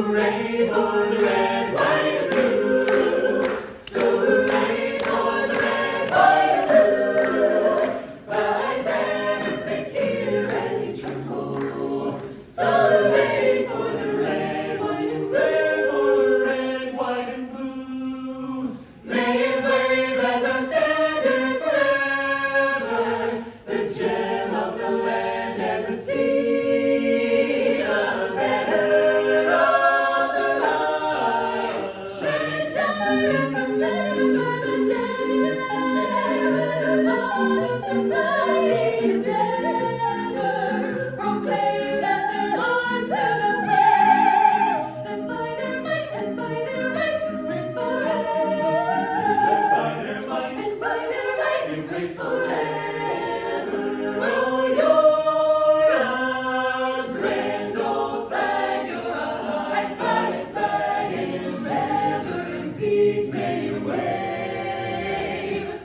Hooray for the red, white, and blue. So hooray for the red, white, and blue. By banners they tear and they tremble. So hooray for the red, white, and blue. For the red, white, and blue. May it wave as our standard forever, the gem of the land and the sea.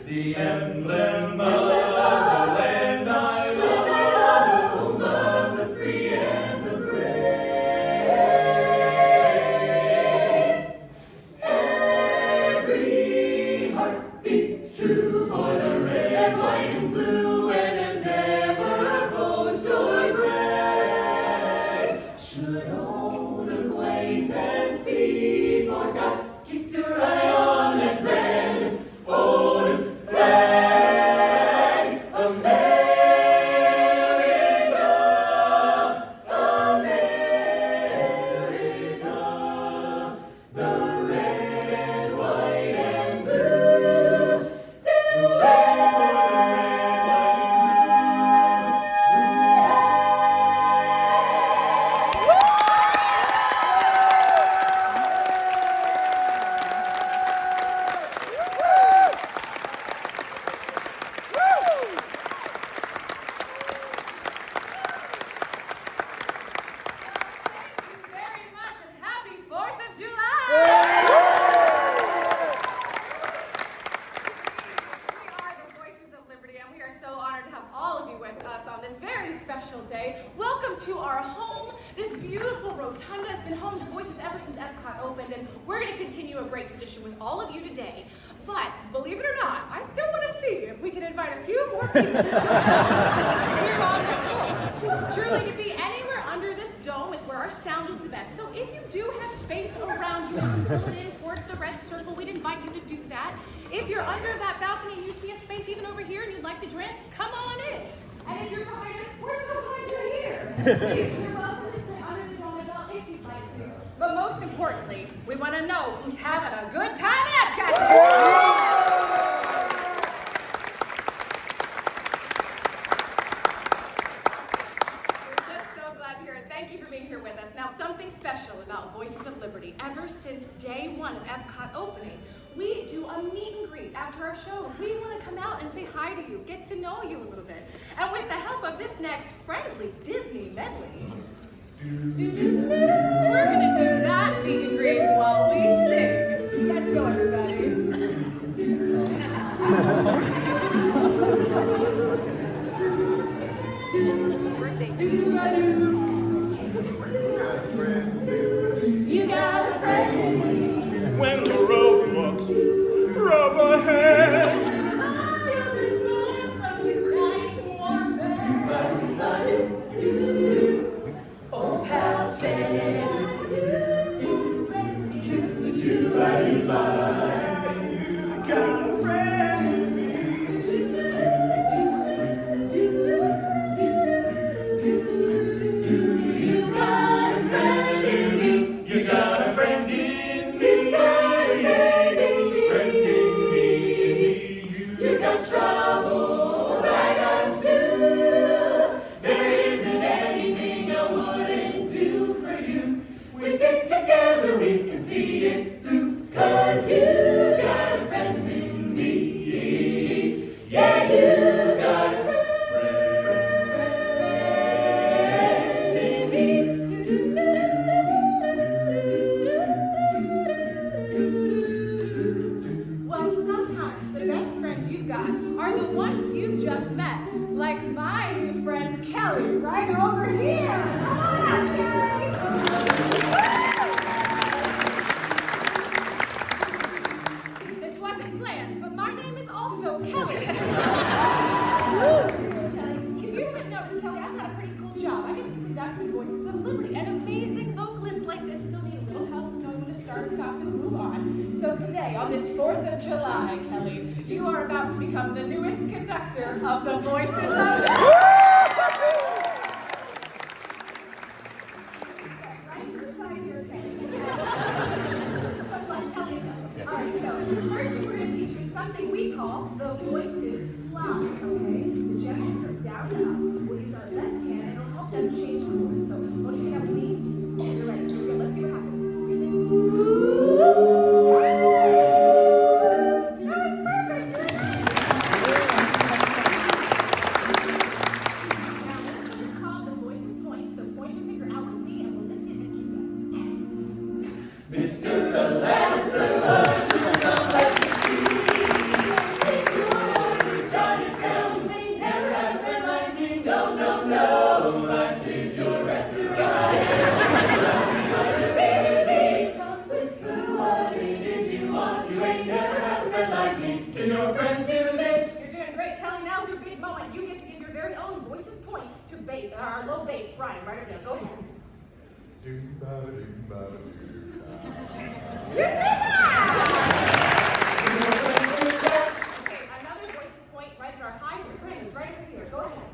The emblem of the land I love, the home of the free and the brave. Every heart beats true for the red, white, and blue, where there's never a boast or brag. Should old acquaintance be forgot, keep your eye on that red, old flag, America, America, the red, white, and blue. Still wave for the red, white, day. Welcome to our home. This beautiful rotunda has been home to Voices ever since EPCOT opened, and we're going to continue a great tradition with all of you today. But believe it or not, I still want to see if we can invite a few more people to join us here on the floor. Truly, to be anywhere under this dome is where our sound is the best. So if you do have space around you and you pull it in towards the red circle, we'd invite you to do that. If you're under that balcony and you see a space even over here and you'd like to join us, come on in. And if you're behind us, we're so glad you're here. Please, you're welcome to sit under the dome bell if you'd like to. But most importantly, we want to know who's having a good time at EPCOT. We're just so glad you're here. Thank you for being here with us. Now, something special about Voices of Liberty. Ever since day one of EPCOT opening, we do a meet and greet after our shows. We want to come out and say hi to you, get to know you a little bit. And with the help of this next friendly Disney medley, we're going to do that meet and greet while we sing. Let's go, everybody. You got a friend. when the road looks rough ahead. Oh, pal says, Got a friend in me. you got a friend in me. You got a friend in me. You got a friend in me. Friend in me. You got troubles, I got 'em too. There isn't anything I wouldn't do for you. We stick together, we can see it through. 'Cause you move on. So today, on this 4th of July, Kelly, you are about to become the newest conductor of the Voices of So first we're going to teach you something we call the Voices slide, okay? It's a gesture from down to up. We'll use our left hand and it'll help them change chords. So won't you get up with me? You're ready. Here we go. Let's see what happens. Here's it. That was perfect. Now this one is called the Voices point. So point your finger out with me and we'll lift it and keep it. Mr. Lancer. Your friends do this. You're doing great, Kelly. Now's your big moment. You get to give your very own Voices point to our low bass, Brian. Right over there. Go ahead. You did that! Okay, another Voices point right at our high sopranos, right over here. Go ahead.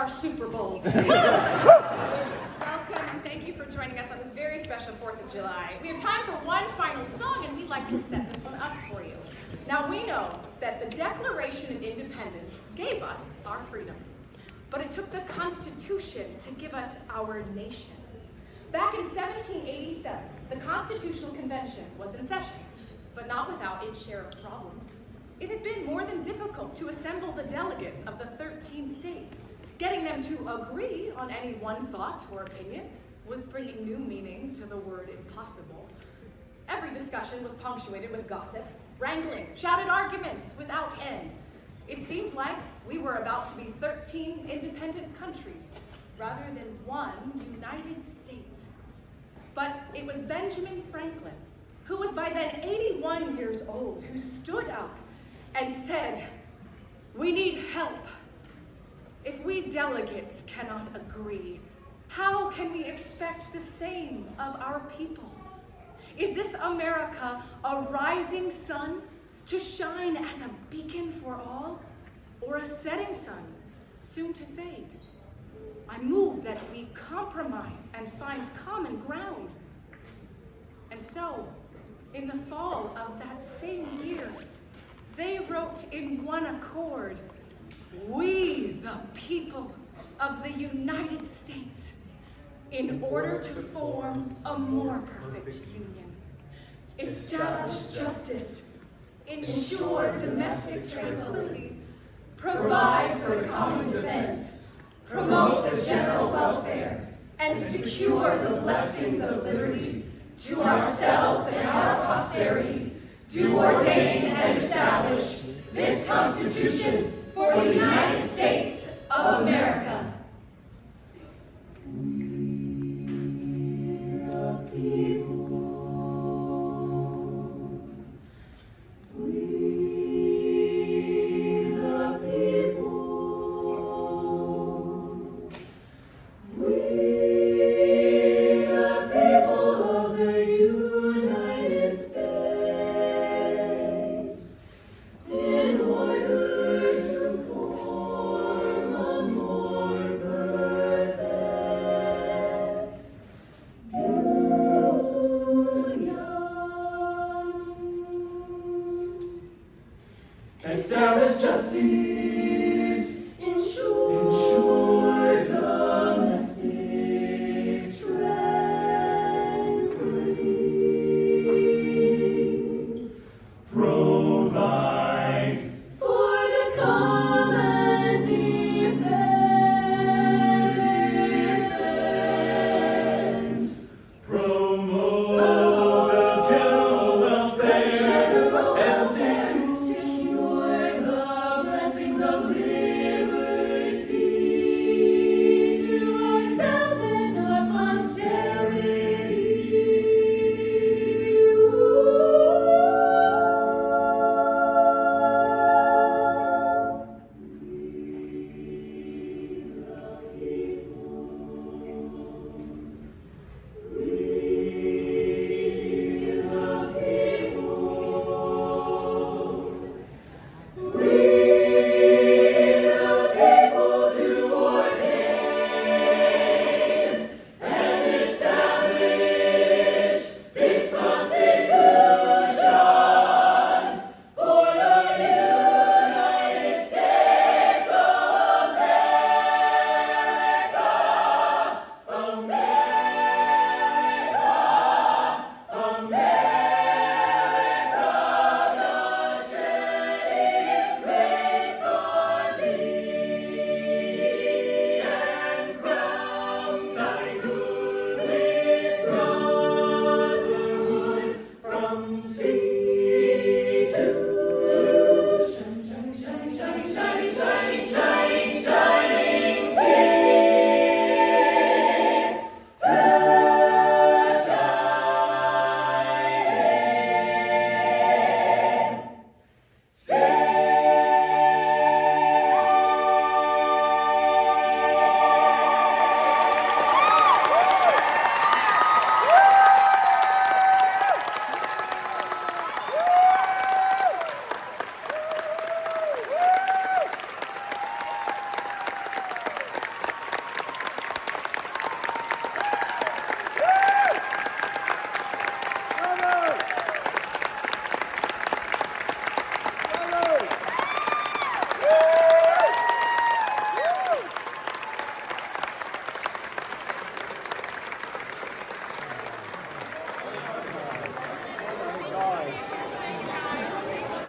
our Super Bowl. Welcome and thank you for joining us on this very special 4th of July. We have time for one final song and we'd like to set this one up for you. Now we know that the Declaration of Independence gave us our freedom, but it took the Constitution to give us our nation. Back in 1787, the Constitutional Convention was in session, but not without its share of problems. It had been more than difficult to assemble the delegates of the 13 states. Getting them to agree on any one thought or opinion was bringing new meaning to the word impossible. Every discussion was punctuated with gossip, wrangling, shouted arguments without end. It seemed like we were about to be 13 independent countries rather than one United States. But it was Benjamin Franklin, who was by then 81 years old, who stood up and said, "We need help. If we delegates cannot agree, how can we expect the same of our people? Is this America a rising sun to shine as a beacon for all, or a setting sun soon to fade? I move that we compromise and find common ground." And so, in the fall of that same year, they wrote in one accord, "We, the people of the United States, in order to form a more perfect union, establish justice, ensure domestic tranquility, provide for common defense, promote the general welfare, and secure the blessings of liberty to ourselves and our posterity, do ordain and establish this Constitution for the United States of America."